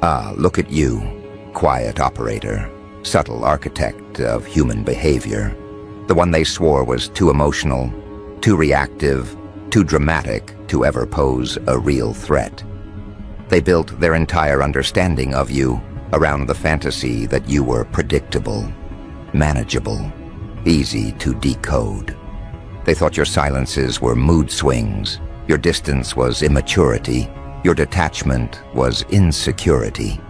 Ah, look at you, quiet operator, subtle architect of human behavior. The one they swore was too emotional, too reactive, too dramatic to ever pose a real threat. They built their entire understanding of you around the fantasy that you were predictable, manageable, easy to decode. They thought your silences were mood swings, your distance was immaturity, your detachment was insecurity.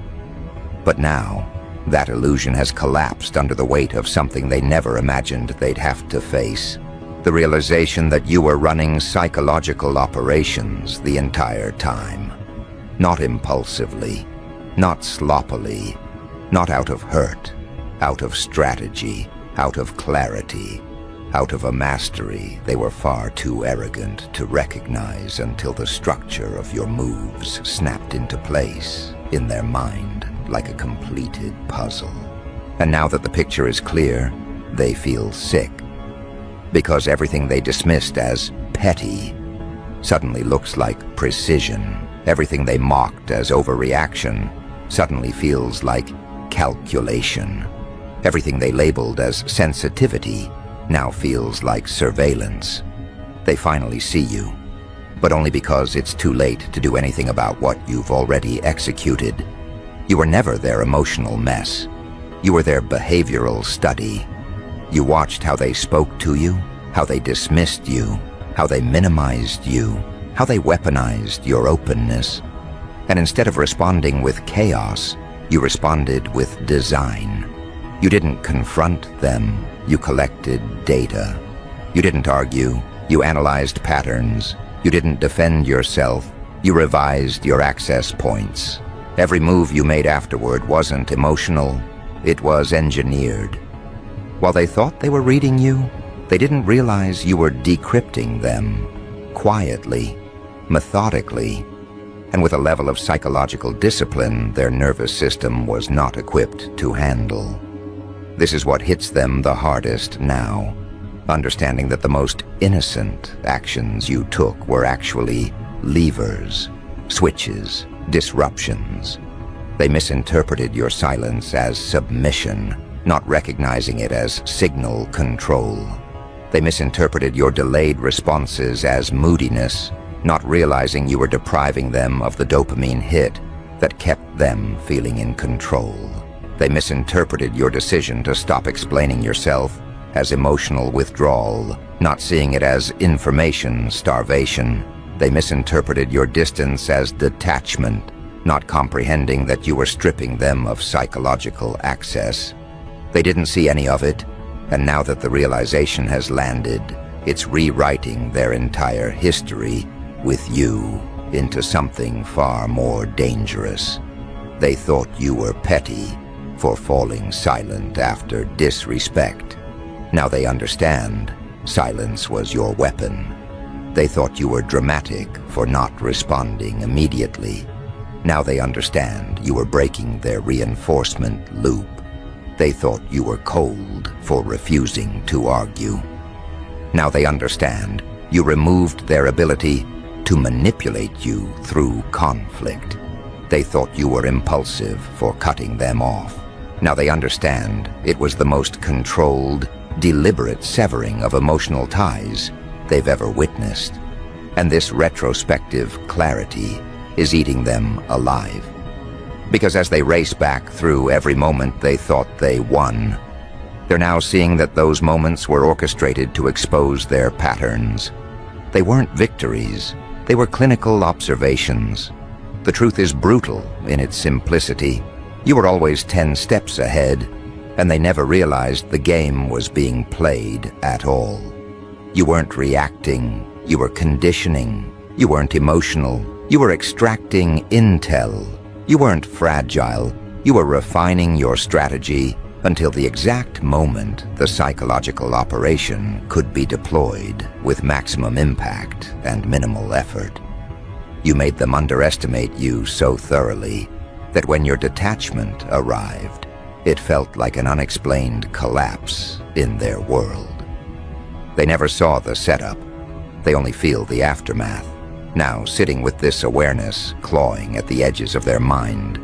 But now, that illusion has collapsed under the weight of something they never imagined they'd have to face. The realization that you were running psychological operations the entire time. Not impulsively, not sloppily, not out of hurt, out of strategy, out of clarity, out of a mastery they were far too arrogant to recognize until the structure of your moves snapped into place in their mind like a completed puzzle. And now that the picture is clear, they feel sick. Because everything they dismissed as petty suddenly looks like precision. Everything they mocked as overreaction suddenly feels like calculation. Everything they labeled as sensitivity now feels like surveillance. They finally see you, but only because it's too late to do anything about what you've already executed. You were never their emotional mess. You were their behavioral study. You watched how they spoke to you, how they dismissed you, how they minimized you, how they weaponized your openness. And instead of responding with chaos, you responded with design. You didn't confront them, you collected data. You didn't argue, you analyzed patterns. You didn't defend yourself, you revised your access points. Every move you made afterward wasn't emotional, it was engineered. While they thought they were reading you, they didn't realize you were decrypting them, quietly, methodically, and with a level of psychological discipline their nervous system was not equipped to handle. This is what hits them the hardest now, understanding that the most innocent actions you took were actually levers, switches, disruptions. They misinterpreted your silence as submission, not recognizing it as signal control. They misinterpreted your delayed responses as moodiness, not realizing you were depriving them of the dopamine hit that kept them feeling in control. They misinterpreted your decision to stop explaining yourself as emotional withdrawal, not seeing it as information starvation. They misinterpreted your distance as detachment, not comprehending that you were stripping them of psychological access. They didn't see any of it, and now that the realization has landed, it's rewriting their entire history with you into something far more dangerous. They thought you were petty for falling silent after disrespect. Now they understand silence was your weapon. They thought you were dramatic for not responding immediately. Now they understand you were breaking their reinforcement loop. They thought you were cold for refusing to argue. Now they understand you removed their ability to manipulate you through conflict. They thought you were impulsive for cutting them off. Now they understand it was the most controlled, deliberate severing of emotional ties they've ever witnessed. And this retrospective clarity is eating them alive. Because as they race back through every moment they thought they won, they're now seeing that those moments were orchestrated to expose their patterns. They weren't victories, they were clinical observations. The truth is brutal in its simplicity. You were always 10 steps ahead, and they never realized the game was being played at all. You weren't reacting, you were conditioning. You weren't emotional, you were extracting intel. You weren't fragile, you were refining your strategy until the exact moment the psychological operation could be deployed with maximum impact and minimal effort. You made them underestimate you so thoroughly that when your detachment arrived, it felt like an unexplained collapse in their world. They never saw the setup, they only feel the aftermath. Now, sitting with this awareness clawing at the edges of their mind,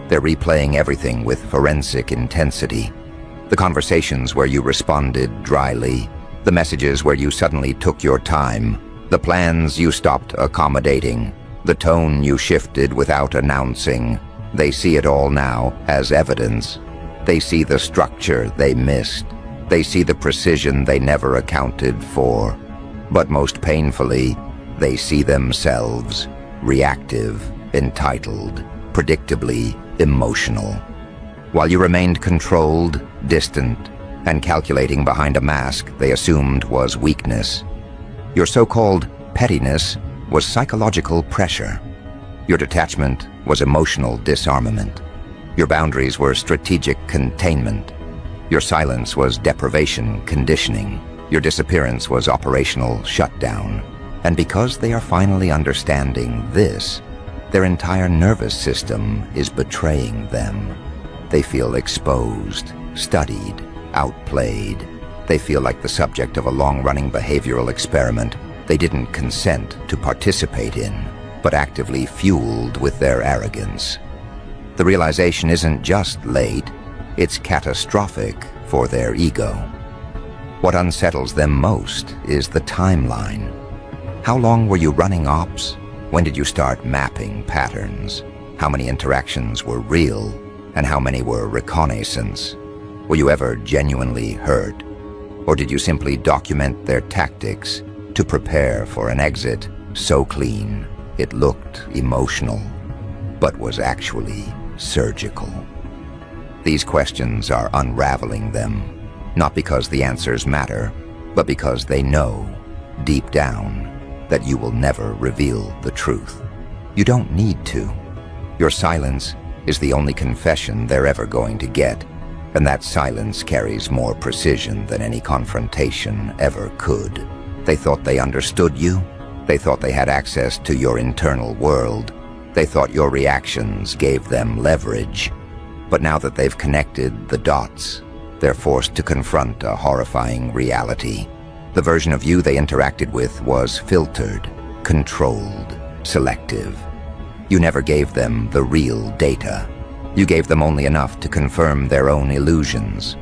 They're replaying everything with forensic intensity. The conversations where you responded dryly, the messages where you suddenly took your time, the plans you stopped accommodating, the tone you shifted without announcing. They see it all now as evidence. They see the structure they missed. They see the precision they never accounted for. But most painfully, they see themselves, reactive, entitled, predictably emotional. While you remained controlled, distant, and calculating behind a mask they assumed was weakness, your so-called pettiness was psychological pressure. Your detachment was emotional disarmament. Your boundaries were strategic containment. Your silence was deprivation conditioning. Your disappearance was operational shutdown. And because they are finally understanding this, their entire nervous system is betraying them. They feel exposed, studied, outplayed. They feel like the subject of a long-running behavioral experiment they didn't consent to participate in, but actively fueled with their arrogance. The realization isn't just late, it's catastrophic for their ego. What unsettles them most is the timeline. How long were you running ops? When did you start mapping patterns? How many interactions were real, and how many were reconnaissance? Were you ever genuinely hurt? Or did you simply document their tactics to prepare for an exit so clean it looked emotional, but was actually surgical? These questions are unraveling them, not because the answers matter, but because they know, deep down, that you will never reveal the truth. You don't need to. Your silence is the only confession they're ever going to get, and that silence carries more precision than any confrontation ever could. They thought they understood you. They thought they had access to your internal world. They thought your reactions gave them leverage. But now that they've connected the dots, they're forced to confront a horrifying reality. The version of you they interacted with was filtered, controlled, selective. You never gave them the real data. You gave them only enough to confirm their own illusions.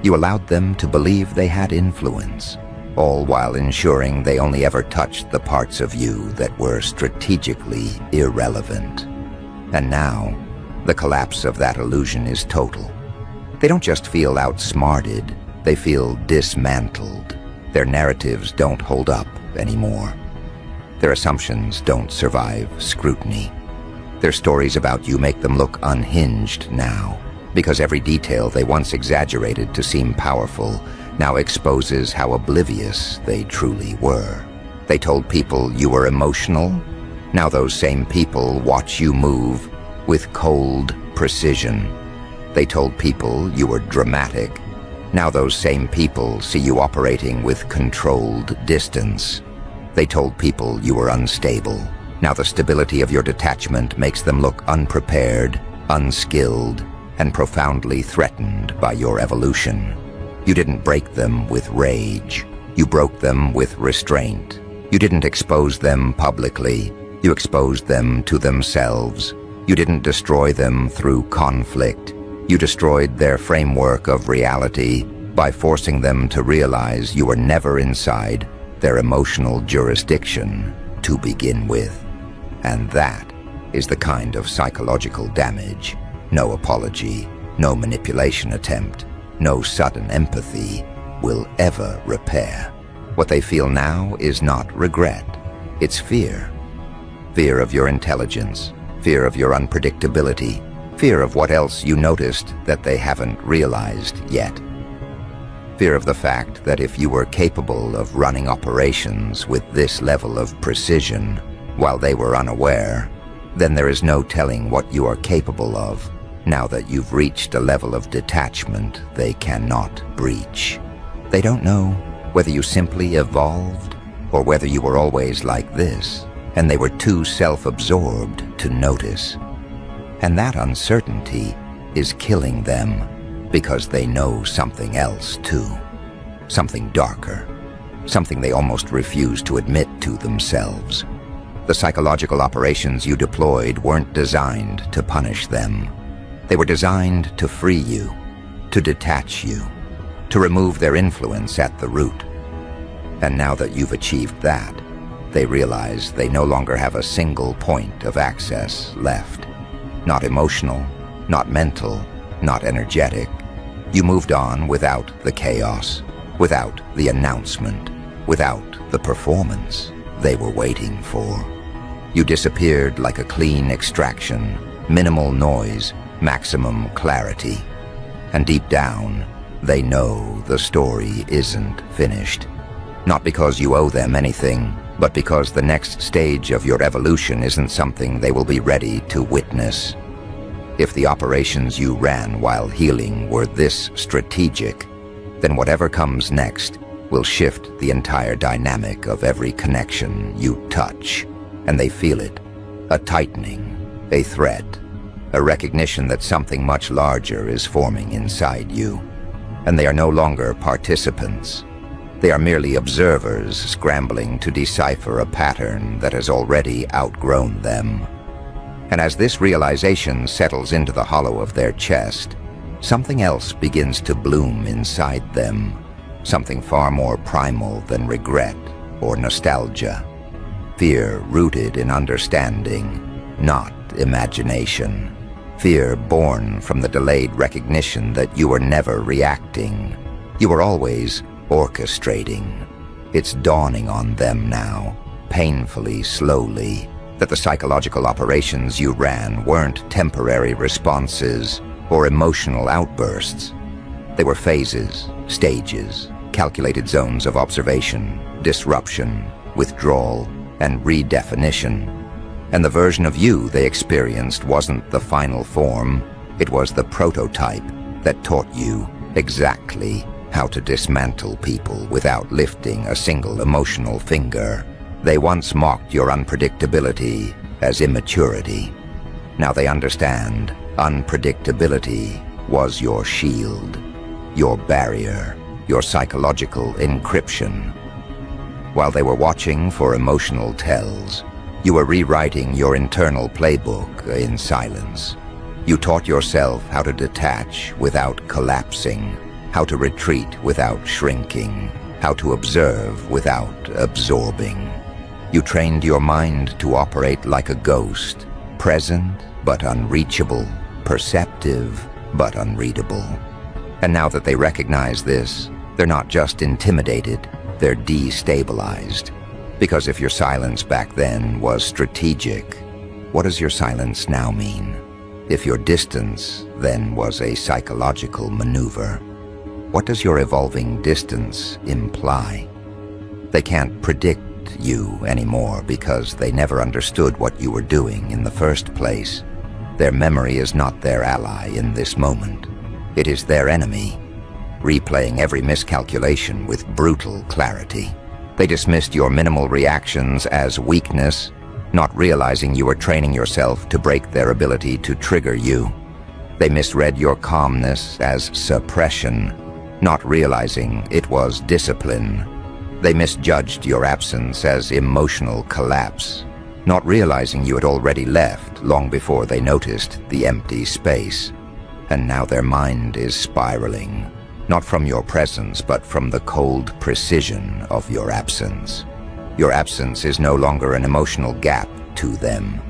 You allowed them to believe they had influence, all while ensuring they only ever touched the parts of you that were strategically irrelevant. And now, the collapse of that illusion is total. They don't just feel outsmarted, they feel dismantled. Their narratives don't hold up anymore. Their assumptions don't survive scrutiny. Their stories about you make them look unhinged now, because every detail they once exaggerated to seem powerful now exposes how oblivious they truly were. They told people you were emotional. Now those same people watch you move with cold precision. They told people you were dramatic. Now those same people see you operating with controlled distance. They told people you were unstable. Now the stability of your detachment makes them look unprepared, unskilled, and profoundly threatened by your evolution. You didn't break them with rage. You broke them with restraint. You didn't expose them publicly. You exposed them to themselves. You didn't destroy them through conflict. You destroyed their framework of reality by forcing them to realize you were never inside their emotional jurisdiction to begin with. And that is the kind of psychological damage no apology, no manipulation attempt, no sudden empathy will ever repair. What they feel now is not regret, it's fear. Fear of your intelligence, fear of your unpredictability, fear of what else you noticed that they haven't realized yet. Fear of the fact that if you were capable of running operations with this level of precision while they were unaware, then there is no telling what you are capable of now that you've reached a level of detachment they cannot breach. They don't know whether you simply evolved or whether you were always like this, and they were too self-absorbed to notice. And that uncertainty is killing them because they know something else too. Something darker. Something they almost refuse to admit to themselves. The psychological operations you deployed weren't designed to punish them. They were designed to free you, to detach you, to remove their influence at the root. And now that you've achieved that, they realize they no longer have a single point of access left. Not emotional, not mental, not energetic. You moved on without the chaos, without the announcement, without the performance they were waiting for. You disappeared like a clean extraction, minimal noise, maximum clarity. And deep down, they know the story isn't finished. Not because you owe them anything, but because the next stage of your evolution isn't something they will be ready to witness. If the operations you ran while healing were this strategic, then whatever comes next will shift the entire dynamic of every connection you touch. And they feel it. A tightening, a threat, a recognition that something much larger is forming inside you. And they are no longer participants. They are merely observers scrambling to decipher a pattern that has already outgrown them. And as this realization settles into the hollow of their chest, something else begins to bloom inside them. Something far more primal than regret or nostalgia. Fear rooted in understanding, not imagination. Fear born from the delayed recognition that you were never reacting. You were always orchestrating. It's dawning on them now, painfully, slowly, that the psychological operations you ran weren't temporary responses or emotional outbursts. They were phases, stages, calculated zones of observation, disruption, withdrawal, and redefinition. And the version of you they experienced wasn't the final form, it was the prototype that taught you exactly how to dismantle people without lifting a single emotional finger. They once mocked your unpredictability as immaturity. Now they understand unpredictability was your shield, your barrier, your psychological encryption. While they were watching for emotional tells, you were rewriting your internal playbook in silence. You taught yourself how to detach without collapsing, how to retreat without shrinking, how to observe without absorbing. You trained your mind to operate like a ghost, present but unreachable, perceptive but unreadable. And now that they recognize this, they're not just intimidated, they're destabilized. Because if your silence back then was strategic, what does your silence now mean? If your distance then was a psychological maneuver, what does your evolving distance imply? They can't predict you anymore because they never understood what you were doing in the first place. Their memory is not their ally in this moment. It is their enemy, replaying every miscalculation with brutal clarity. They dismissed your minimal reactions as weakness, not realizing you were training yourself to break their ability to trigger you. They misread your calmness as suppression, not realizing it was discipline. They misjudged your absence as emotional collapse, not realizing you had already left long before they noticed the empty space. And now their mind is spiraling, not from your presence, but from the cold precision of your absence. Your absence is no longer an emotional gap to them.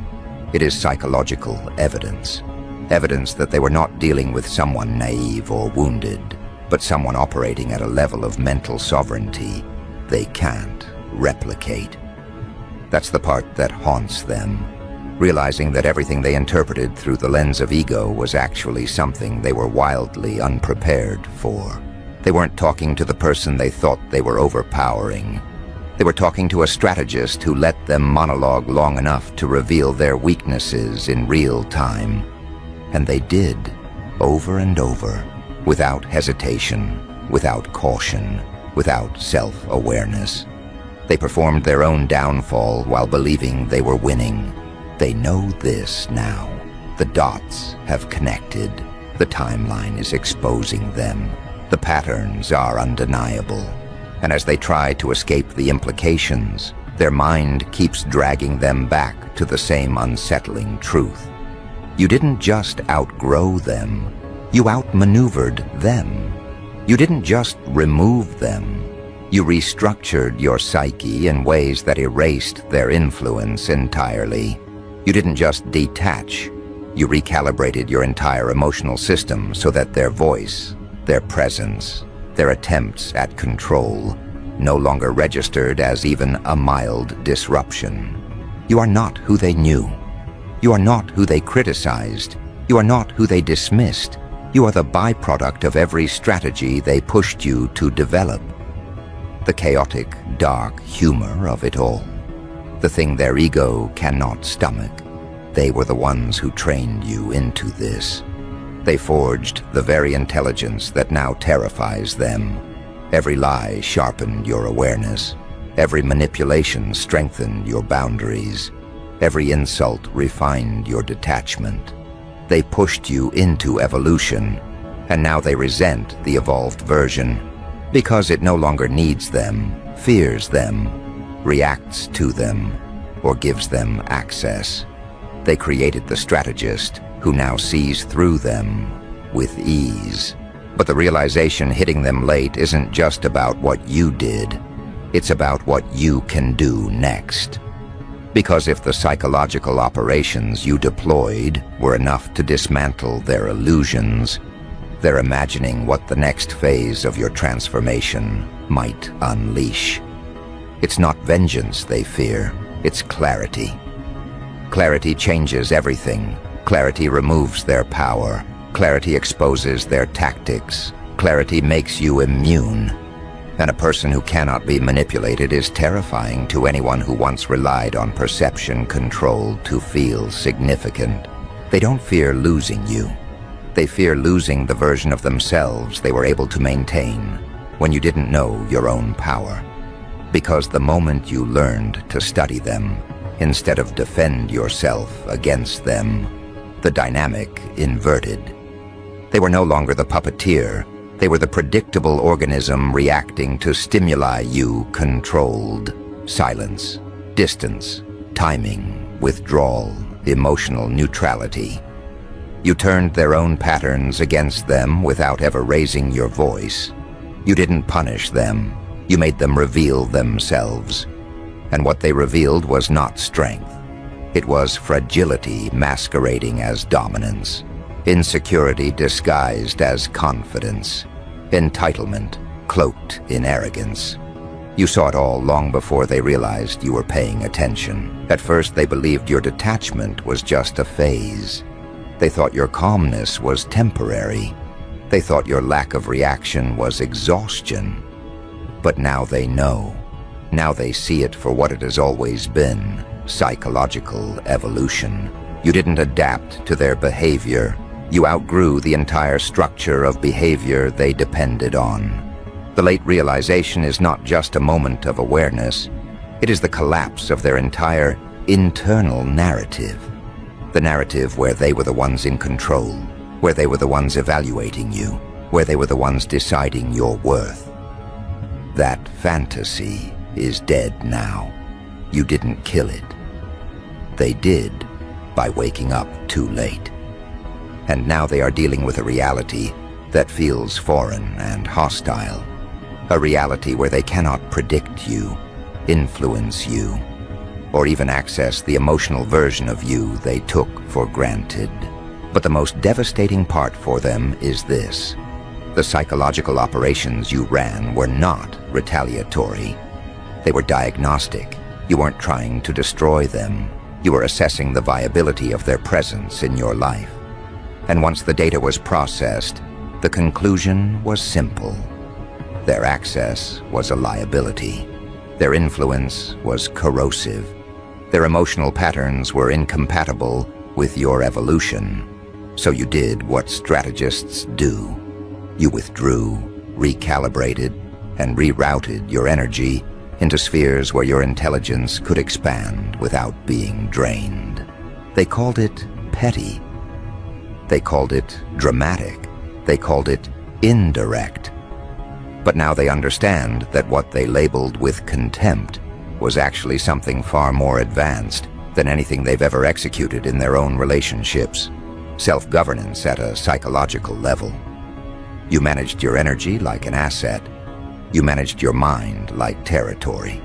It is psychological evidence. Evidence that they were not dealing with someone naive or wounded, but someone operating at a level of mental sovereignty they can't replicate. That's the part that haunts them, realizing that everything they interpreted through the lens of ego was actually something they were wildly unprepared for. They weren't talking to the person they thought they were overpowering. They were talking to a strategist who let them monologue long enough to reveal their weaknesses in real time. And they did, over and over, without hesitation, without caution, without self-awareness. They performed their own downfall while believing they were winning. They know this now. The dots have connected. The timeline is exposing them. The patterns are undeniable. And as they try to escape the implications, their mind keeps dragging them back to the same unsettling truth. You didn't just outgrow them, you outmaneuvered them. You didn't just remove them, you restructured your psyche in ways that erased their influence entirely. You didn't just detach, you recalibrated your entire emotional system so that their voice, their presence, their attempts at control no longer registered as even a mild disruption. You are not who they knew. You are not who they criticized. You are not who they dismissed. You are the byproduct of every strategy they pushed you to develop. The chaotic, dark humor of it all. The thing their ego cannot stomach. They were the ones who trained you into this. They forged the very intelligence that now terrifies them. Every lie sharpened your awareness. Every manipulation strengthened your boundaries. Every insult refined your detachment. They pushed you into evolution, and now they resent the evolved version because it no longer needs them, fears them, reacts to them, or gives them access. They created the strategist who now sees through them with ease. But the realization hitting them late isn't just about what you did. It's about what you can do next. Because if the psychological operations you deployed were enough to dismantle their illusions, they're imagining what the next phase of your transformation might unleash. It's not vengeance they fear, it's clarity. Clarity changes everything. Clarity removes their power. Clarity exposes their tactics. Clarity makes you immune. And a person who cannot be manipulated is terrifying to anyone who once relied on perception control to feel significant. They don't fear losing you. They fear losing the version of themselves they were able to maintain when you didn't know your own power. Because the moment you learned to study them, instead of defend yourself against them, the dynamic inverted. They were no longer the puppeteer. They were the predictable organism reacting to stimuli you controlled. Silence, distance, timing, withdrawal, emotional neutrality. You turned their own patterns against them without ever raising your voice. You didn't punish them. You made them reveal themselves. And what they revealed was not strength. It was fragility masquerading as dominance. Insecurity disguised as confidence. Entitlement cloaked in arrogance. You saw it all long before they realized you were paying attention. At first, they believed your detachment was just a phase. They thought your calmness was temporary. They thought your lack of reaction was exhaustion. But now they know. Now they see it for what it has always been, psychological evolution. You didn't adapt to their behavior. You outgrew the entire structure of behavior they depended on. The late realization is not just a moment of awareness. It is the collapse of their entire internal narrative. The narrative where they were the ones in control, where they were the ones evaluating you, where they were the ones deciding your worth. That fantasy is dead now. You didn't kill it. They did by waking up too late. And now they are dealing with a reality that feels foreign and hostile. A reality where they cannot predict you, influence you, or even access the emotional version of you they took for granted. But the most devastating part for them is this. The psychological operations you ran were not retaliatory. They were diagnostic. You weren't trying to destroy them. You were assessing the viability of their presence in your life. And once the data was processed, the conclusion was simple. Their access was a liability. Their influence was corrosive. Their emotional patterns were incompatible with your evolution. So you did what strategists do. You withdrew, recalibrated, and rerouted your energy into spheres where your intelligence could expand without being drained. They called it petty. They called it dramatic. They called it indirect. But now they understand that what they labeled with contempt was actually something far more advanced than anything they've ever executed in their own relationships. self-governance at a psychological level. You managed your energy like an asset. You managed your mind like territory.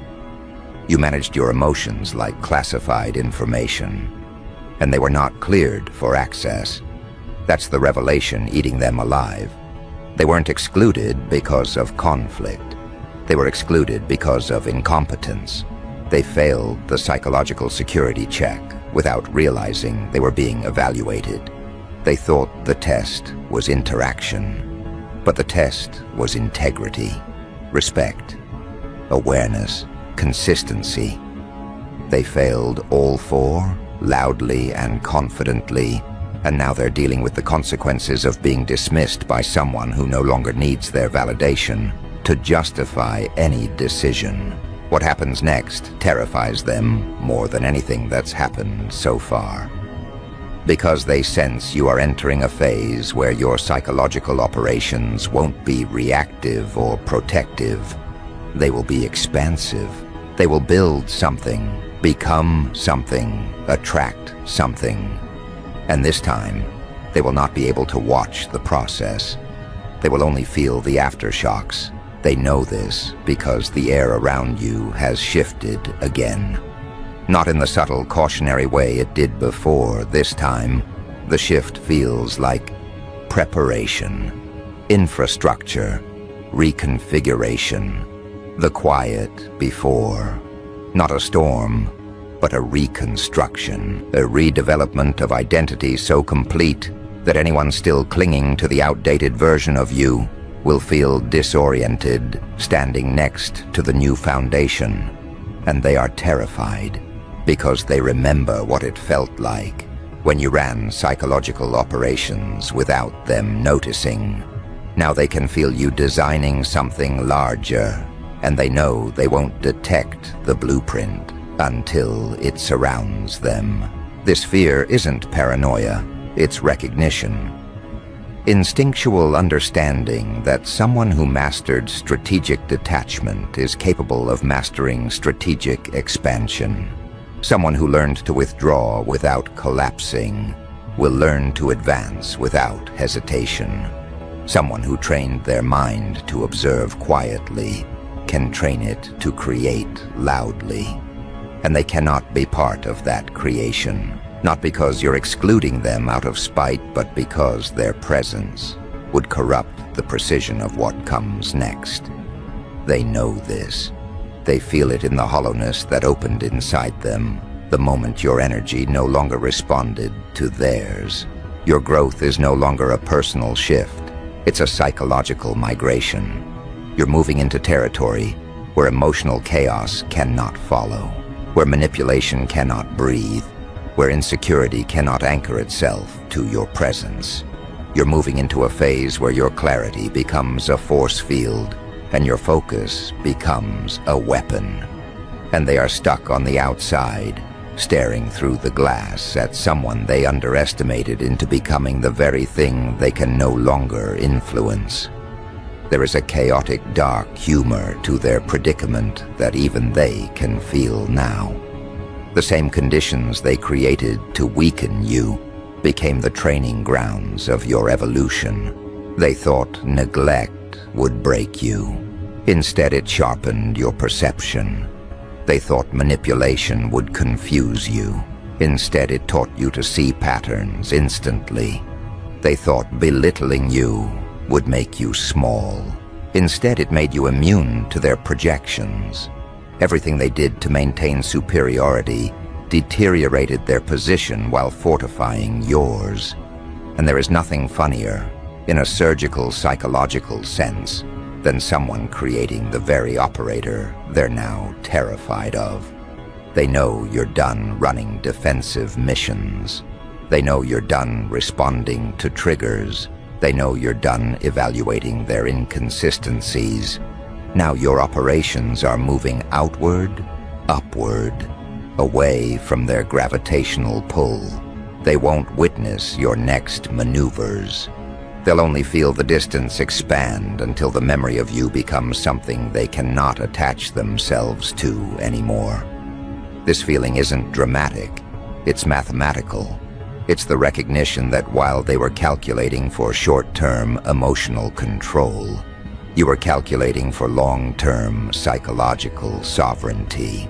You managed your emotions like classified information. And they were not cleared for access. That's the revelation eating them alive. They weren't excluded because of conflict. They were excluded because of incompetence. They failed the psychological security check without realizing they were being evaluated. They thought the test was interaction, but the test was integrity, respect, awareness, consistency. They failed all four, loudly and confidently, and now they're dealing with the consequences of being dismissed by someone who no longer needs their validation to justify any decision. What happens next terrifies them more than anything that's happened so far. Because they sense you are entering a phase where your psychological operations won't be reactive or protective. They will be expansive. They will build something, become something, attract something. And this time, they will not be able to watch the process. They will only feel the aftershocks. They know this because the air around you has shifted again. Not in the subtle cautionary way it did before. This time, the shift feels like preparation, infrastructure, reconfiguration. The quiet before. Not a storm, but a reconstruction, a redevelopment of identity so complete that anyone still clinging to the outdated version of you will feel disoriented standing next to the new foundation. And they are terrified because they remember what it felt like when you ran psychological operations without them noticing. Now they can feel you designing something larger, and they know they won't detect the blueprint until it surrounds them. This fear isn't paranoia, it's recognition. Instinctual understanding that someone who mastered strategic detachment is capable of mastering strategic expansion. Someone who learned to withdraw without collapsing will learn to advance without hesitation. Someone who trained their mind to observe quietly can train it to create loudly. And they cannot be part of that creation. Not because you're excluding them out of spite, but because their presence would corrupt the precision of what comes next. They know this. They feel it in the hollowness that opened inside them the moment your energy no longer responded to theirs. Your growth is no longer a personal shift. It's a psychological migration. You're moving into territory where emotional chaos cannot follow, where manipulation cannot breathe, where insecurity cannot anchor itself to your presence. You're moving into a phase where your clarity becomes a force field and your focus becomes a weapon. And they are stuck on the outside, staring through the glass at someone they underestimated into becoming the very thing they can no longer influence. There is a chaotic, dark humor to their predicament that even they can feel now. The same conditions they created to weaken you became the training grounds of your evolution. They thought neglect would break you. Instead, it sharpened your perception. They thought manipulation would confuse you. Instead, it taught you to see patterns instantly. They thought belittling you would make you small. Instead, it made you immune to their projections. Everything they did to maintain superiority deteriorated their position while fortifying yours. And there is nothing funnier, in a surgical psychological sense, than someone creating the very operator they're now terrified of. They know you're done running defensive missions. They know you're done responding to triggers. They know you're done evaluating their inconsistencies. Now your operations are moving outward, upward, away from their gravitational pull. They won't witness your next maneuvers. They'll only feel the distance expand until the memory of you becomes something they cannot attach themselves to anymore. This feeling isn't dramatic, it's mathematical. It's the recognition that while they were calculating for short-term emotional control, you were calculating for long-term psychological sovereignty.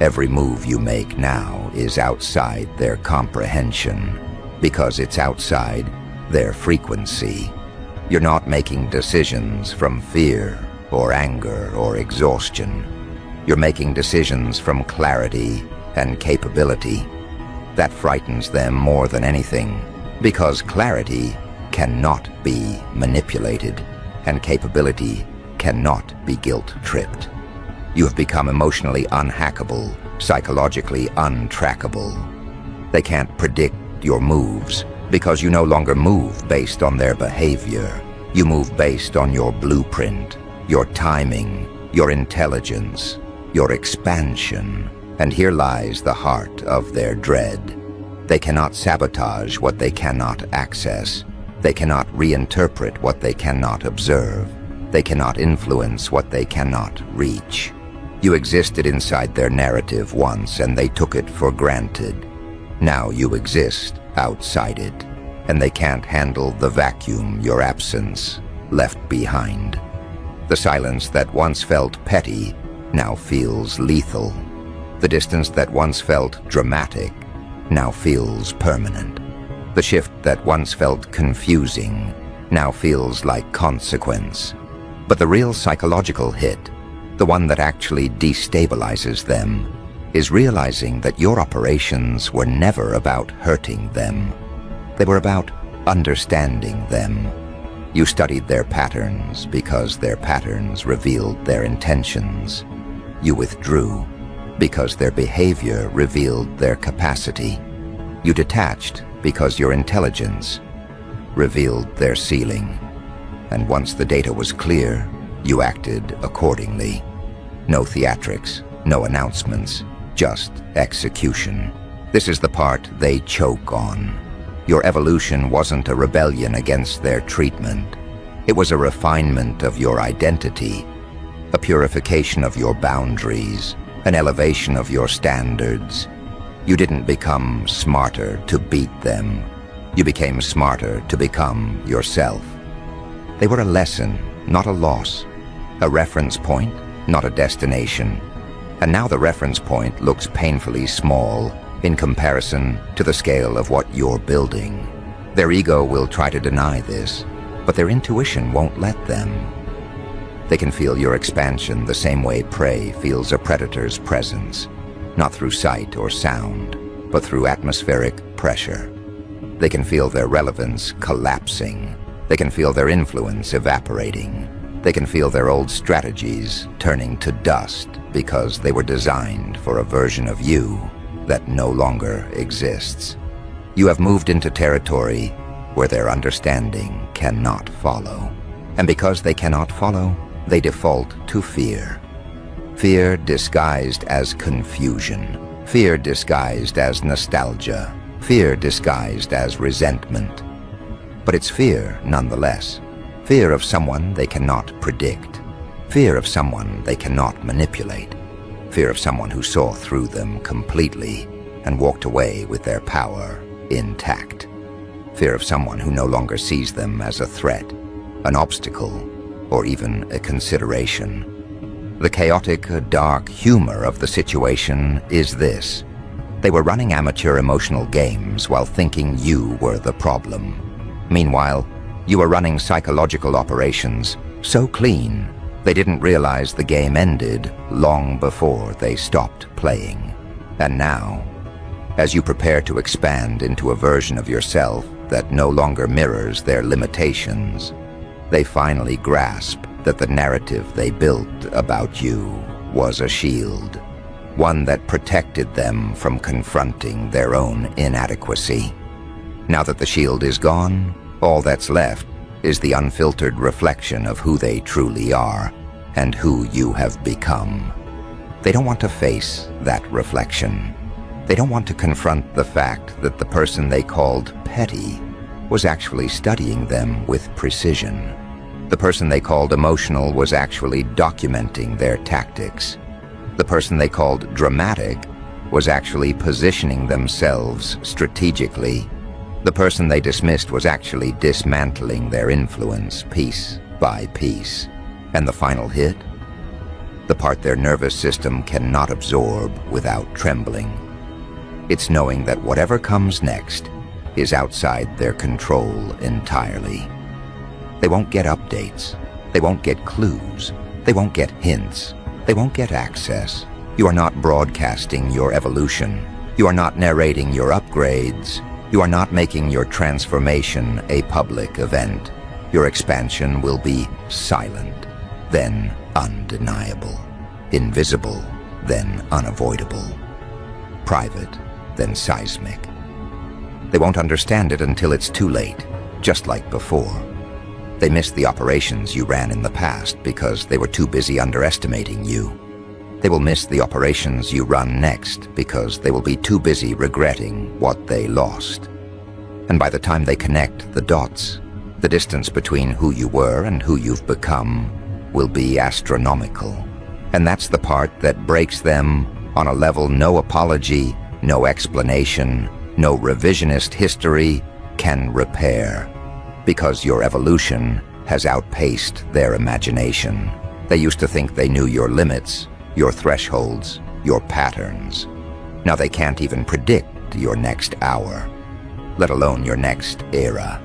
Every move you make now is outside their comprehension, because it's outside their frequency. You're not making decisions from fear or anger or exhaustion. You're making decisions from clarity and capability. That frightens them more than anything, because clarity cannot be manipulated, and capability cannot be guilt-tripped. You have become emotionally unhackable, psychologically untrackable. They can't predict your moves, because you no longer move based on their behavior. You move based on your blueprint, your timing, your intelligence, your expansion. And here lies the heart of their dread. They cannot sabotage what they cannot access. They cannot reinterpret what they cannot observe. They cannot influence what they cannot reach. You existed inside their narrative once, and they took it for granted. Now you exist outside it, and they can't handle the vacuum your absence left behind. The silence that once felt petty now feels lethal. The distance that once felt dramatic now feels permanent. The shift that once felt confusing now feels like consequence. But the real psychological hit, the one that actually destabilizes them, is realizing that your operations were never about hurting them. They were about understanding them. You studied their patterns because their patterns revealed their intentions. You withdrew because their behavior revealed their capacity. You detached because your intelligence revealed their ceiling. And once the data was clear, you acted accordingly. No theatrics, no announcements, just execution. This is the part they choke on. Your evolution wasn't a rebellion against their treatment. It was a refinement of your identity, a purification of your boundaries, an elevation of your standards. You didn't become smarter to beat them. You became smarter to become yourself. They were a lesson, not a loss. A reference point, not a destination. And now the reference point looks painfully small in comparison to the scale of what you're building. Their ego will try to deny this, but their intuition won't let them. They can feel your expansion the same way prey feels a predator's presence, not through sight or sound, but through atmospheric pressure. They can feel their relevance collapsing. They can feel their influence evaporating. They can feel their old strategies turning to dust because they were designed for a version of you that no longer exists. You have moved into territory where their understanding cannot follow. And because they cannot follow, they default to fear. Fear disguised as confusion. Fear disguised as nostalgia. Fear disguised as resentment. But it's fear nonetheless. Fear of someone they cannot predict. Fear of someone they cannot manipulate. Fear of someone who saw through them completely and walked away with their power intact. Fear of someone who no longer sees them as a threat, an obstacle, or even a consideration. The chaotic, dark humor of the situation is this. They were running amateur emotional games while thinking you were the problem. Meanwhile, you were running psychological operations so clean they didn't realize the game ended long before they stopped playing. And now, as you prepare to expand into a version of yourself that no longer mirrors their limitations, they finally grasp that the narrative they built about you was a shield, one that protected them from confronting their own inadequacy. Now that the shield is gone, all that's left is the unfiltered reflection of who they truly are and who you have become. They don't want to face that reflection. They don't want to confront the fact that the person they called petty was actually studying them with precision. The person they called emotional was actually documenting their tactics. The person they called dramatic was actually positioning themselves strategically The person they dismissed was actually dismantling their influence piece by piece. And the final hit? The part their nervous system cannot absorb without trembling. It's knowing that whatever comes next is outside their control entirely. They won't get updates. They won't get clues. They won't get hints. They won't get access. You are not broadcasting your evolution. You are not narrating your upgrades. You are not making your transformation a public event. Your expansion will be silent, then undeniable, invisible, then unavoidable, private, then seismic. They won't understand it until it's too late, just like before. They missed the operations you ran in the past because they were too busy underestimating you. They will miss the operations you run next because they will be too busy regretting what they lost. And by the time they connect the dots, the distance between who you were and who you've become will be astronomical. And that's the part that breaks them on a level no apology, no explanation, no revisionist history can repair. Because your evolution has outpaced their imagination. They used to think they knew your limits, your thresholds, your patterns. Now they can't even predict your next hour, let alone your next era.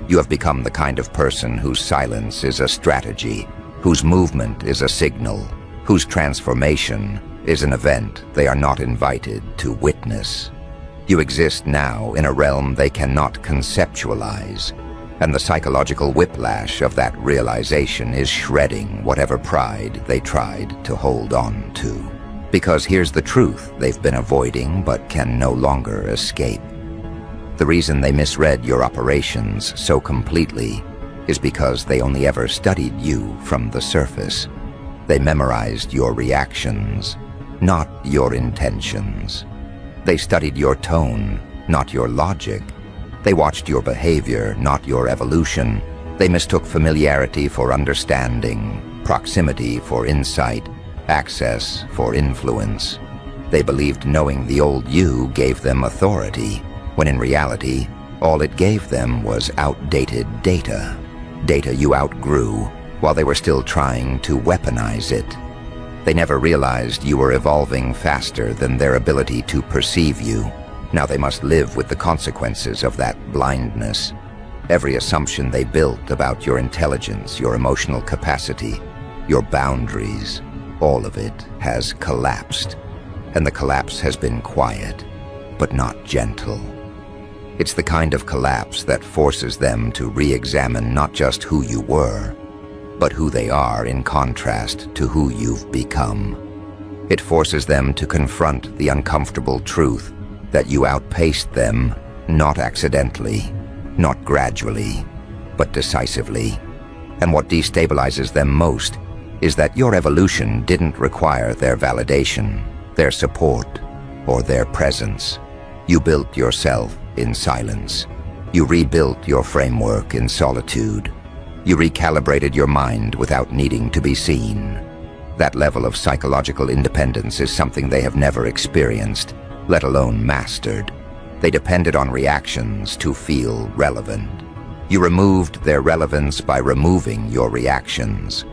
You have become the kind of person whose silence is a strategy, whose movement is a signal, whose transformation is an event they are not invited to witness. You exist now in a realm they cannot conceptualize, and the psychological whiplash of that realization is shredding whatever pride they tried to hold on to. Because here's the truth they've been avoiding but can no longer escape. The reason they misread your operations so completely is because they only ever studied you from the surface. They memorized your reactions, not your intentions. They studied your tone, not your logic. They watched your behavior, not your evolution. They mistook familiarity for understanding, proximity for insight, access for influence. They believed knowing the old you gave them authority, when in reality, all it gave them was outdated data. Data you outgrew while they were still trying to weaponize it. They never realized you were evolving faster than their ability to perceive you. Now they must live with the consequences of that blindness. Every assumption they built about your intelligence, your emotional capacity, your boundaries, all of it has collapsed. And the collapse has been quiet, but not gentle. It's the kind of collapse that forces them to re-examine not just who you were, but who they are in contrast to who you've become. It forces them to confront the uncomfortable truth that you outpaced them, not accidentally, not gradually, but decisively. And what destabilizes them most is that your evolution didn't require their validation, their support, or their presence. You built yourself in silence. You rebuilt your framework in solitude. You recalibrated your mind without needing to be seen. That level of psychological independence is something they have never experienced, let alone mastered. They depended on reactions to feel relevant. You removed their relevance by removing your reactions.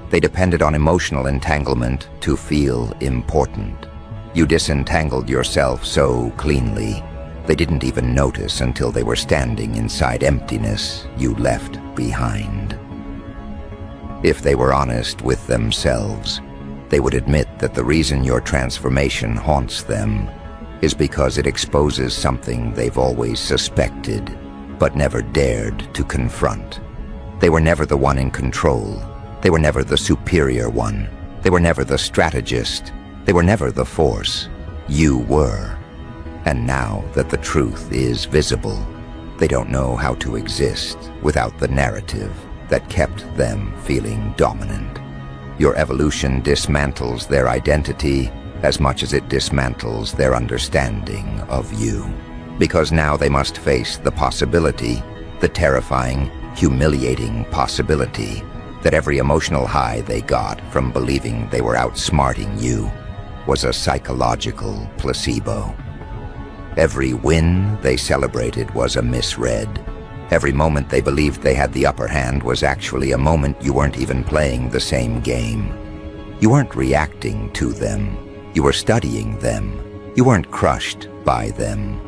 They depended on emotional entanglement to feel important. You disentangled yourself so cleanly, they didn't even notice until they were standing inside emptiness you left behind. If they were honest with themselves, they would admit that the reason your transformation haunts them is because it exposes something they've always suspected, but never dared to confront. They were never the one in control. They were never the superior one. They were never the strategist. They were never the force. You were. And now that the truth is visible, they don't know how to exist without the narrative that kept them feeling dominant. Your evolution dismantles their identity as much as it dismantles their understanding of you. Because now they must face the possibility, the terrifying, humiliating possibility, that every emotional high they got from believing they were outsmarting you was a psychological placebo. Every win they celebrated was a misread. Every moment they believed they had the upper hand was actually a moment you weren't even playing the same game. You weren't reacting to them. You were studying them. You weren't crushed by them.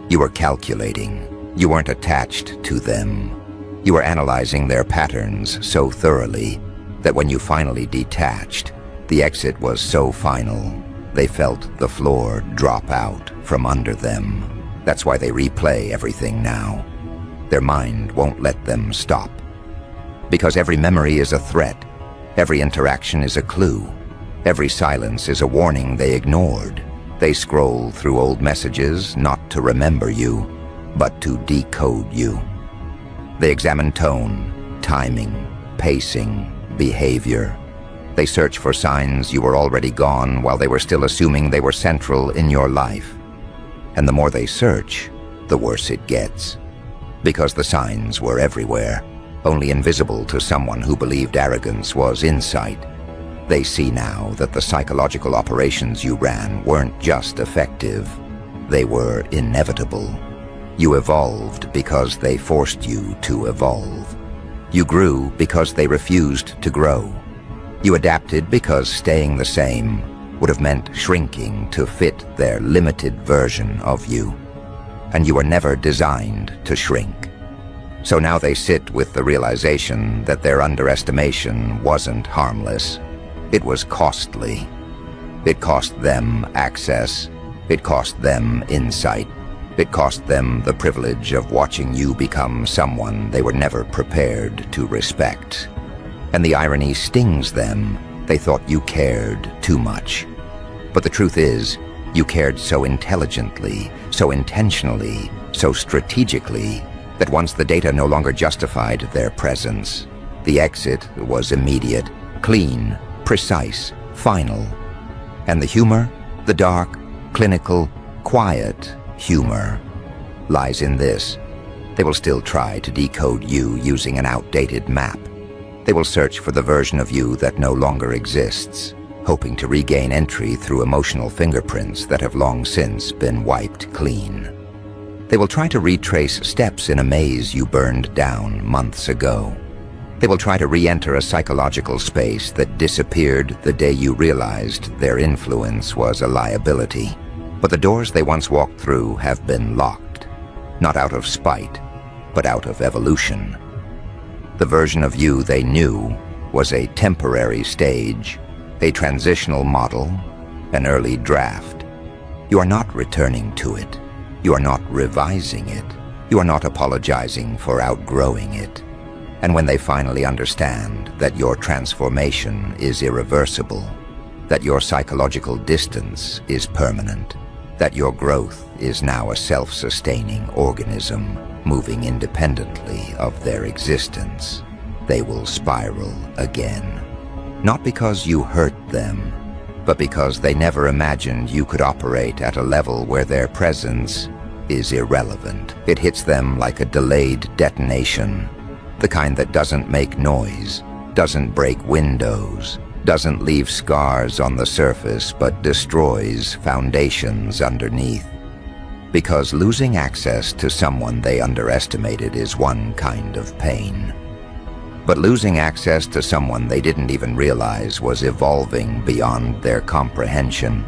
You were calculating. You weren't attached to them. You were analyzing their patterns so thoroughly that when you finally detached, the exit was so final, they felt the floor drop out from under them. That's why they replay everything now. Their mind won't let them stop. Because every memory is a threat. Every interaction is a clue. Every silence is a warning they ignored. They scroll through old messages not to remember you, but to decode you. They examine tone, timing, pacing, behavior. They search for signs you were already gone while they were still assuming they were central in your life. And the more they search, the worse it gets. Because the signs were everywhere, only invisible to someone who believed arrogance was insight. They see now that the psychological operations you ran weren't just effective, they were inevitable. You evolved because they forced you to evolve. You grew because they refused to grow. You adapted because staying the same would have meant shrinking to fit their limited version of you. And you were never designed to shrink. So now they sit with the realization that their underestimation wasn't harmless. It was costly. It cost them access. It cost them insight. It cost them the privilege of watching you become someone they were never prepared to respect. And the irony stings them. They thought you cared too much. But the truth is, you cared so intelligently, so intentionally, so strategically, that once the data no longer justified their presence, the exit was immediate, clean, precise, final. And the humor, the dark, clinical, quiet humor, lies in this. They will still try to decode you using an outdated map. They will search for the version of you that no longer exists, hoping to regain entry through emotional fingerprints that have long since been wiped clean. They will try to retrace steps in a maze you burned down months ago. They will try to re-enter a psychological space that disappeared the day you realized their influence was a liability. But the doors they once walked through have been locked, not out of spite, but out of evolution. The version of you they knew was a temporary stage, a transitional model, an early draft. You are not returning to it. You are not revising it. You are not apologizing for outgrowing it. And when they finally understand that your transformation is irreversible, that your psychological distance is permanent, that your growth is now a self-sustaining organism moving independently of their existence, they will spiral again. Not because you hurt them, but because they never imagined you could operate at a level where their presence is irrelevant. It hits them like a delayed detonation, the kind that doesn't make noise, doesn't break windows, doesn't leave scars on the surface, but destroys foundations underneath. Because losing access to someone they underestimated is one kind of pain. But losing access to someone they didn't even realize was evolving beyond their comprehension,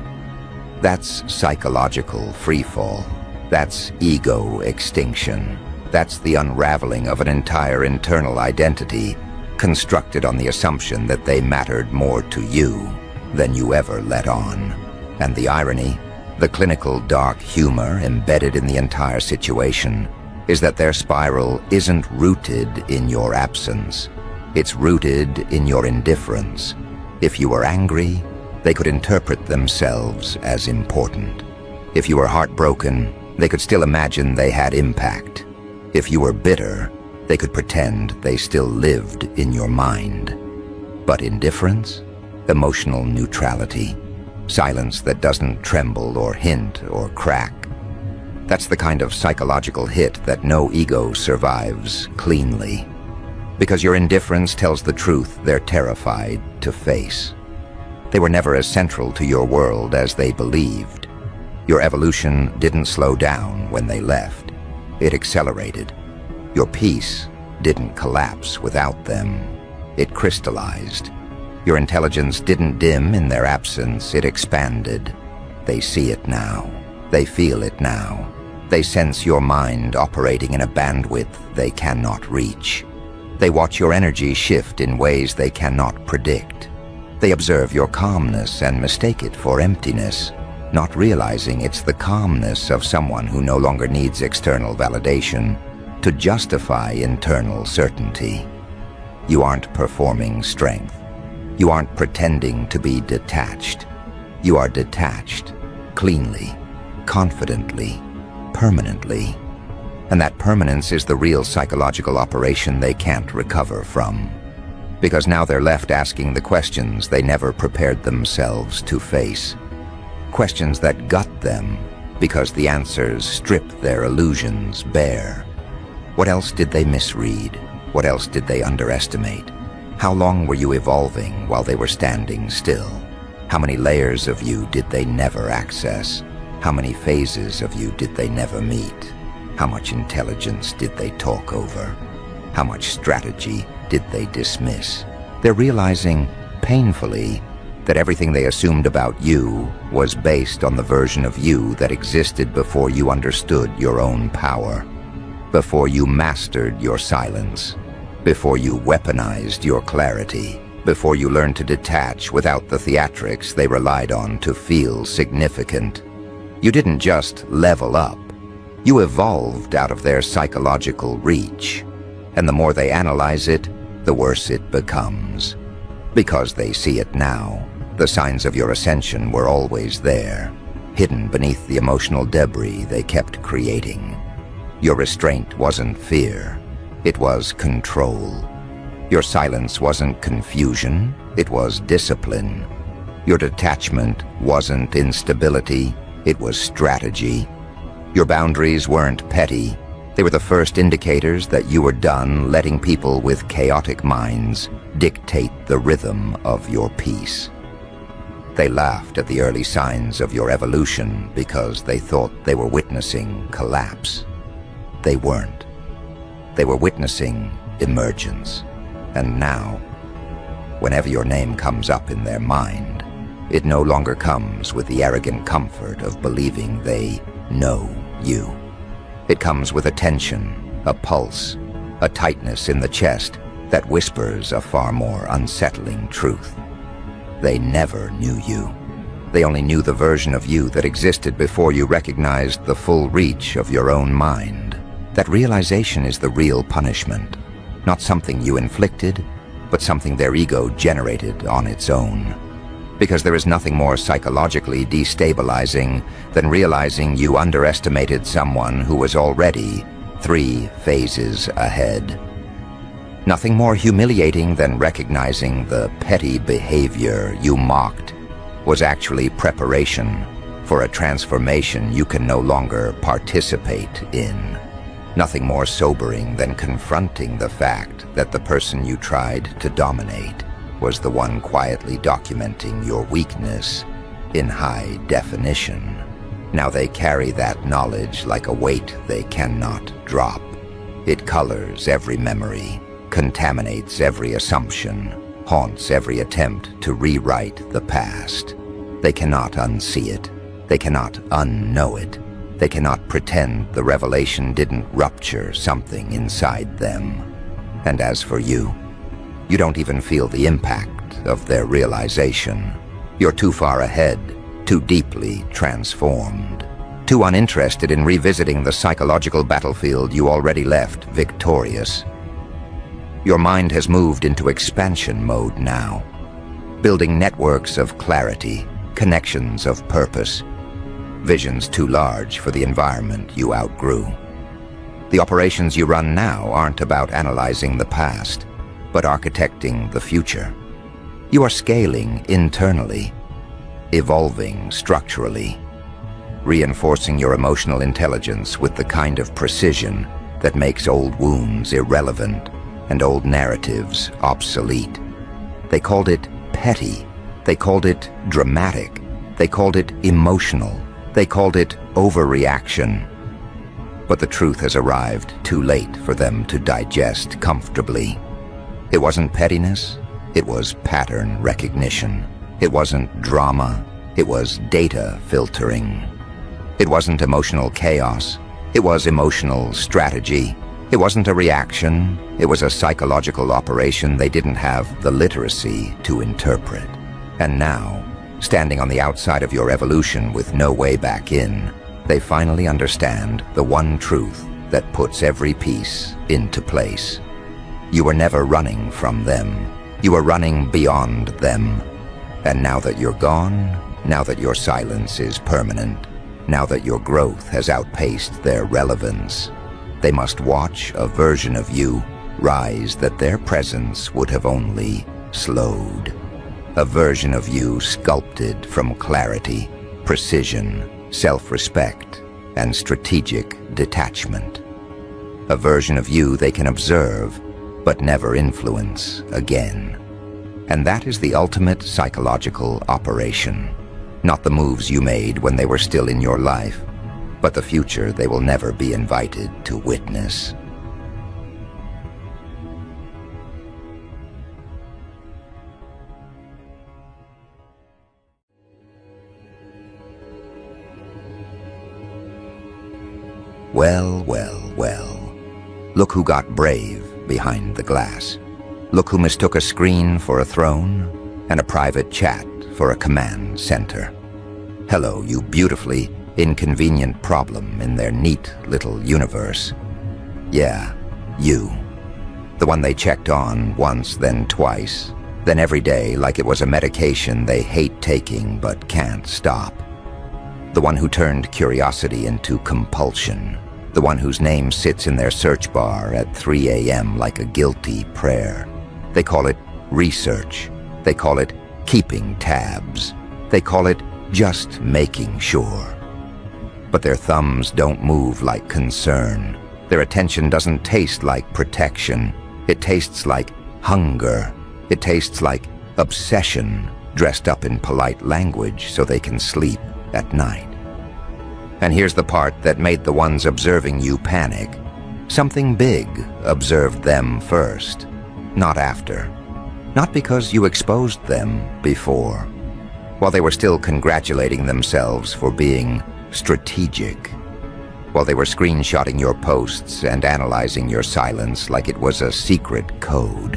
that's psychological freefall. That's ego extinction. That's the unraveling of an entire internal identity constructed on the assumption that they mattered more to you than you ever let on. And the irony, the clinical dark humor embedded in the entire situation, is that their spiral isn't rooted in your absence. It's rooted in your indifference. If you were angry, they could interpret themselves as important. If you were heartbroken, they could still imagine they had impact. If you were bitter, they could pretend they still lived in your mind. But indifference, emotional neutrality, silence that doesn't tremble or hint or crack, that's the kind of psychological hit that no ego survives cleanly. Because your indifference tells the truth they're terrified to face. They were never as central to your world as they believed. Your evolution didn't slow down when they left. It accelerated. Your peace didn't collapse without them. It crystallized. Your intelligence didn't dim in their absence. It expanded. They see it now. They feel it now. They sense your mind operating in a bandwidth they cannot reach. They watch your energy shift in ways they cannot predict. They observe your calmness and mistake it for emptiness, not realizing it's the calmness of someone who no longer needs external validation to justify internal certainty. You aren't performing strength. You aren't pretending to be detached. You are detached, cleanly, confidently, permanently. And that permanence is the real psychological operation they can't recover from. Because now they're left asking the questions they never prepared themselves to face. Questions that gut them because the answers strip their illusions bare. What else did they misread? What else did they underestimate? How long were you evolving while they were standing still? How many layers of you did they never access? How many phases of you did they never meet? How much intelligence did they talk over? How much strategy did they dismiss? They're realizing, painfully, that everything they assumed about you was based on the version of you that existed before you understood your own power, before you mastered your silence, before you weaponized your clarity, before you learned to detach without the theatrics they relied on to feel significant. You didn't just level up. You evolved out of their psychological reach. And the more they analyze it, the worse it becomes. Because they see it now, the signs of your ascension were always there, hidden beneath the emotional debris they kept creating. Your restraint wasn't fear, it was control. Your silence wasn't confusion, it was discipline. Your detachment wasn't instability, it was strategy. Your boundaries weren't petty. They were the first indicators that you were done letting people with chaotic minds dictate the rhythm of your peace. They laughed at the early signs of your evolution because they thought they were witnessing collapse. They weren't. They were witnessing emergence. And now, whenever your name comes up in their mind, it no longer comes with the arrogant comfort of believing they know you. It comes with a tension, a pulse, a tightness in the chest that whispers a far more unsettling truth. They never knew you. They only knew the version of you that existed before you recognized the full reach of your own mind. That realization is the real punishment, not something you inflicted, but something their ego generated on its own. Because there is nothing more psychologically destabilizing than realizing you underestimated someone who was already 3 phases ahead. Nothing more humiliating than recognizing the petty behavior you mocked was actually preparation for a transformation you can no longer participate in. Nothing more sobering than confronting the fact that the person you tried to dominate was the one quietly documenting your weakness in high definition. Now they carry that knowledge like a weight they cannot drop. It colors every memory, contaminates every assumption, haunts every attempt to rewrite the past. They cannot unsee it. They cannot unknow it. They cannot pretend the revelation didn't rupture something inside them. And as for you, you don't even feel the impact of their realization. You're too far ahead, too deeply transformed, too uninterested in revisiting the psychological battlefield you already left victorious. Your mind has moved into expansion mode now, building networks of clarity, connections of purpose, visions too large for the environment you outgrew. The operations you run now aren't about analyzing the past, but architecting the future. You are scaling internally, evolving structurally, reinforcing your emotional intelligence with the kind of precision that makes old wounds irrelevant and old narratives obsolete. They called it petty. They called it dramatic. They called it emotional. They called it overreaction. But the truth has arrived too late for them to digest comfortably. It wasn't pettiness, it was pattern recognition. It wasn't drama, it was data filtering. It wasn't emotional chaos, it was emotional strategy. It wasn't a reaction, it was a psychological operation they didn't have the literacy to interpret. And now, standing on the outside of your evolution with no way back in, they finally understand the one truth that puts every piece into place. You were never running from them. You were running beyond them. And now that you're gone, now that your silence is permanent, now that your growth has outpaced their relevance, they must watch a version of you rise that their presence would have only slowed. A version of you sculpted from clarity, precision, self-respect, and strategic detachment. A version of you they can observe, but never influence again. And that is the ultimate psychological operation. Not the moves you made when they were still in your life, but the future they will never be invited to witness. Well, well, well. Look who got brave behind the glass. Look who mistook a screen for a throne and a private chat for a command center. Hello, you beautifully inconvenient problem in their neat little universe. Yeah, you. The one they checked on once, then twice, then every day like it was a medication they hate taking but can't stop. The one who turned curiosity into compulsion. The one whose name sits in their search bar at 3 a.m. like a guilty prayer. They call it research. They call it keeping tabs. They call it just making sure. But their thumbs don't move like concern. Their attention doesn't taste like protection. It tastes like hunger. It tastes like obsession, dressed up in polite language so they can sleep at night. And here's the part that made the ones observing you panic. Something big observed them first, not after. Not because you exposed them before. While they were still congratulating themselves for being strategic. While they were screenshotting your posts and analyzing your silence like it was a secret code.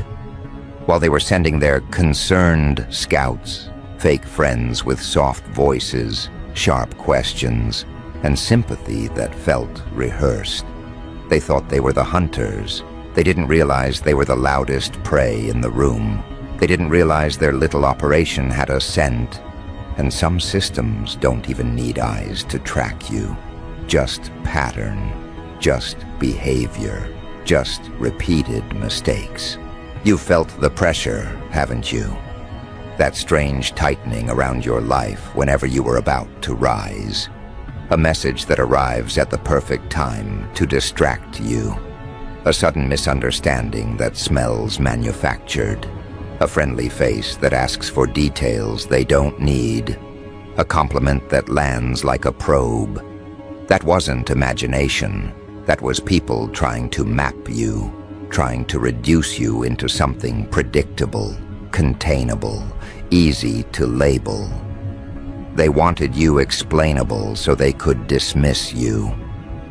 While they were sending their concerned scouts, fake friends with soft voices, sharp questions, and sympathy that felt rehearsed. They thought they were the hunters. They didn't realize they were the loudest prey in the room. They didn't realize their little operation had a scent. And some systems don't even need eyes to track you. Just pattern, just behavior, just repeated mistakes. You've felt the pressure, haven't you? That strange tightening around your life whenever you were about to rise. A message that arrives at the perfect time to distract you. A sudden misunderstanding that smells manufactured. A friendly face that asks for details they don't need. A compliment that lands like a probe. That wasn't imagination. That was people trying to map you, trying to reduce you into something predictable, containable, easy to label. They wanted you explainable so they could dismiss you.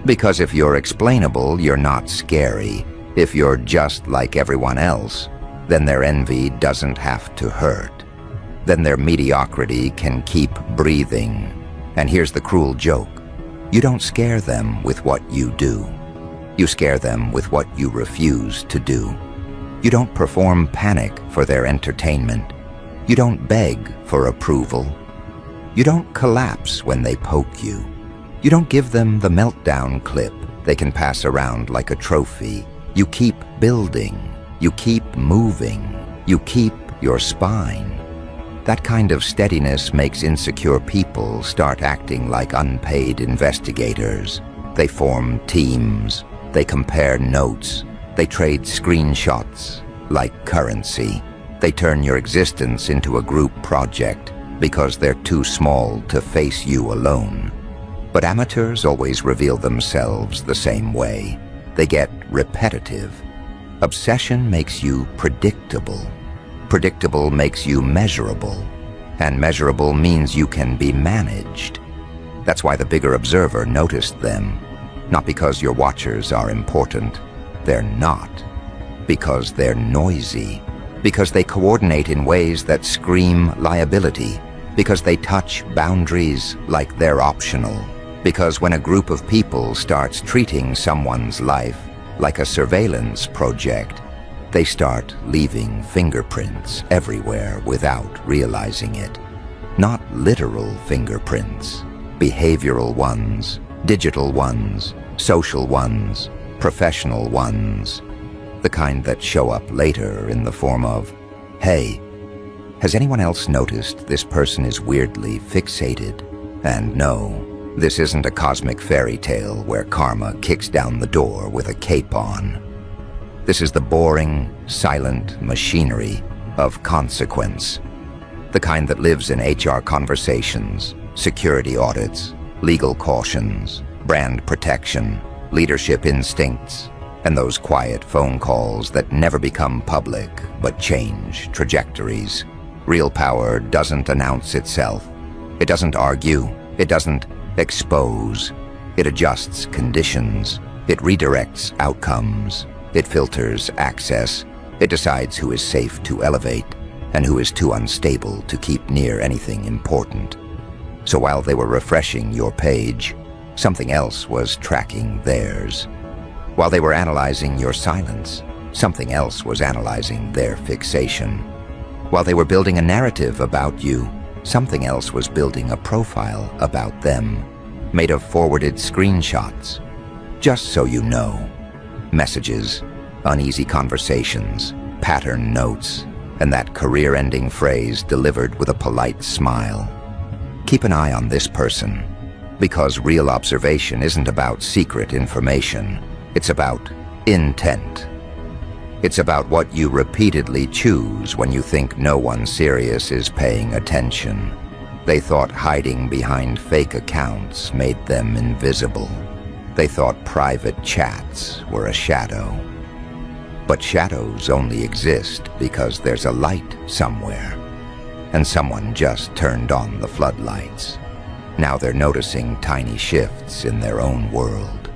Because if you're explainable, you're not scary. If you're just like everyone else, then their envy doesn't have to hurt. Then their mediocrity can keep breathing. And here's the cruel joke. You don't scare them with what you do. You scare them with what you refuse to do. You don't perform panic for their entertainment. You don't beg for approval. You don't collapse when they poke you. You don't give them the meltdown clip they can pass around like a trophy. You keep building. You keep moving. You keep your spine. That kind of steadiness makes insecure people start acting like unpaid investigators. They form teams. They compare notes. They trade screenshots like currency. They turn your existence into a group project because they're too small to face you alone. But amateurs always reveal themselves the same way. They get repetitive. Obsession makes you predictable. Predictable makes you measurable. And measurable means you can be managed. That's why the bigger observer noticed them. Not because your watchers are important. They're not. Because they're noisy. Because they coordinate in ways that scream liability. Because they touch boundaries like they're optional. Because when a group of people starts treating someone's life like a surveillance project, they start leaving fingerprints everywhere without realizing it. Not literal fingerprints, behavioral ones, digital ones, social ones, professional ones, the kind that show up later in the form of, "Hey, has anyone else noticed this person is weirdly fixated?" And no, this isn't a cosmic fairy tale where karma kicks down the door with a cape on. This is the boring, silent machinery of consequence. The kind that lives in HR conversations, security audits, legal cautions, brand protection, leadership instincts, and those quiet phone calls that never become public but change trajectories. Real power doesn't announce itself. It doesn't argue. It doesn't expose. It adjusts conditions. It redirects outcomes. It filters access. It decides who is safe to elevate and who is too unstable to keep near anything important. So while they were refreshing your page, something else was tracking theirs. While they were analyzing your silence, something else was analyzing their fixation. While they were building a narrative about you, something else was building a profile about them, made of forwarded screenshots. Just so you know, messages, uneasy conversations, pattern notes, and that career-ending phrase delivered with a polite smile. Keep an eye on this person, because real observation isn't about secret information. It's about intent. It's about what you repeatedly choose when you think no one serious is paying attention. They thought hiding behind fake accounts made them invisible. They thought private chats were a shadow. But shadows only exist because there's a light somewhere, and someone just turned on the floodlights. Now they're noticing tiny shifts in their own world.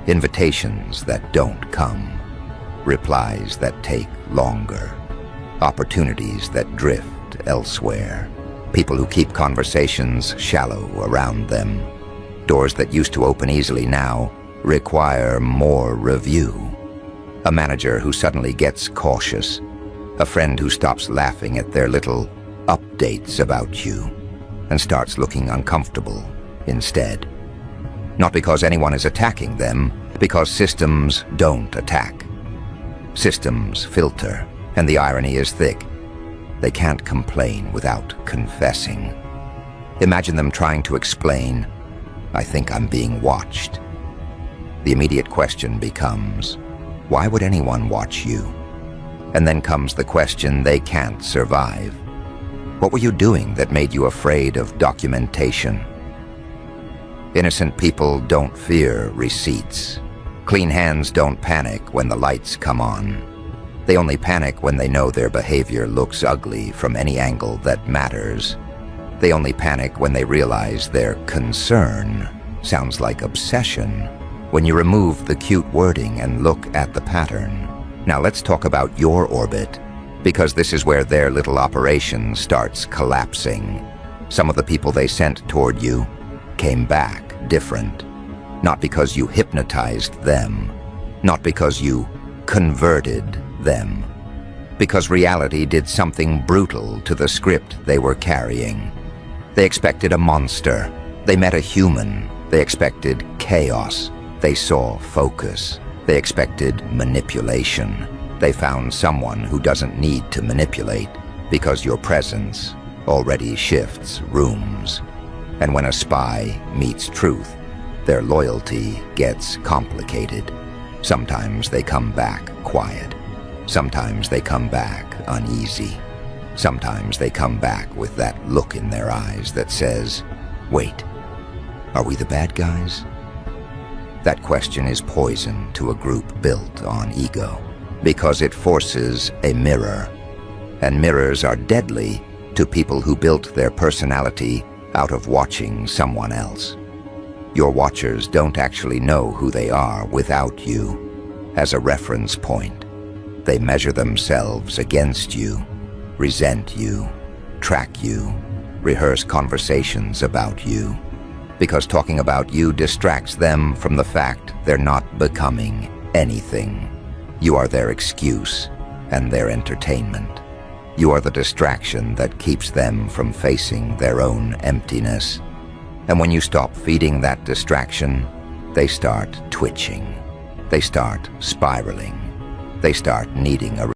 Invitations that don't come. Replies that take longer. Opportunities that drift elsewhere. People who keep conversations shallow around them. Doors that used to open easily now require more review. A manager who suddenly gets cautious. A friend who stops laughing at their little updates about you and starts looking uncomfortable instead. Not because anyone is attacking them, because systems don't attack. Systems filter, and the irony is thick. They can't complain without confessing. Imagine them trying to explain, "I think I'm being watched." The immediate question becomes, why would anyone watch you? And then comes the question they can't survive. What were you doing that made you afraid of documentation? Innocent people don't fear receipts. Clean hands don't panic when the lights come on. They only panic when they know their behavior looks ugly from any angle that matters. They only panic when they realize their concern sounds like obsession. When you remove the cute wording and look at the pattern. Now let's talk about your orbit, because this is where their little operation starts collapsing. Some of the people they sent toward you came back different. Not because you hypnotized them, not because you converted them, because reality did something brutal to the script they were carrying. They expected a monster. They met a human. They expected chaos. They saw focus. They expected manipulation. They found someone who doesn't need to manipulate because your presence already shifts rooms. And when a spy meets truth, their loyalty gets complicated. Sometimes they come back quiet. Sometimes they come back uneasy. Sometimes they come back with that look in their eyes that says, "Wait, Are we the bad guys? That question is poison to a group built on ego, because it forces a mirror. And mirrors are deadly to people who built their personality out of watching someone else. Your watchers don't actually know who they are without you as a reference point. They measure themselves against you, resent you, track you, rehearse conversations about you, because talking about you distracts them from the fact they're not becoming anything. You are their excuse and their entertainment. You are the distraction that keeps them from facing their own emptiness. And when you stop feeding that distraction, they start twitching. They start spiraling. They start needing a